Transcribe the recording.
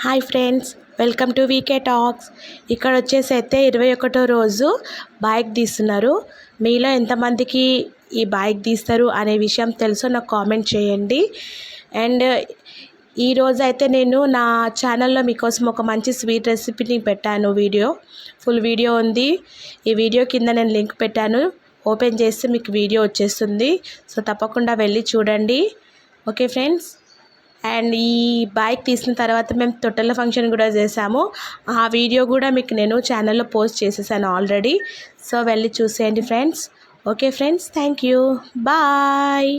Hi friends, welcome to VK talks. ఇక్కడ వచ్చేసి అయితే 21వ రోజు బైక్ తీస్తున్నారు. మీలో ఎంతమందికి ఈ బైక్ తీస్తారు అనే విషయం తెలుసో నాకు కామెంట్ చేయండి. అండ్ ఈరోజు అయితే నేను నా ఛానల్లో మీకోసం ఒక మంచి స్వీట్ రెసిపీని పెట్టాను. ఫుల్ వీడియో ఉంది. ఈ వీడియో కింద నేను లింక్ పెట్టాను. ఓపెన్ చేస్తే మీకు వీడియో వచ్చేస్తుంది. సో తప్పకుండా వెళ్ళి చూడండి. Okay friends. అండ్ ఈ బైక్ తీసిన తర్వాత మేము తొట్టెల ఫంక్షన్ కూడా చేసాము. ఆ వీడియో కూడా మీకు నేను ఛానల్లో పోస్ట్ చేసేసాను ఆల్రెడీ. సో వెళ్ళి చూసేయండి friends. Okay friends, thank you, bye.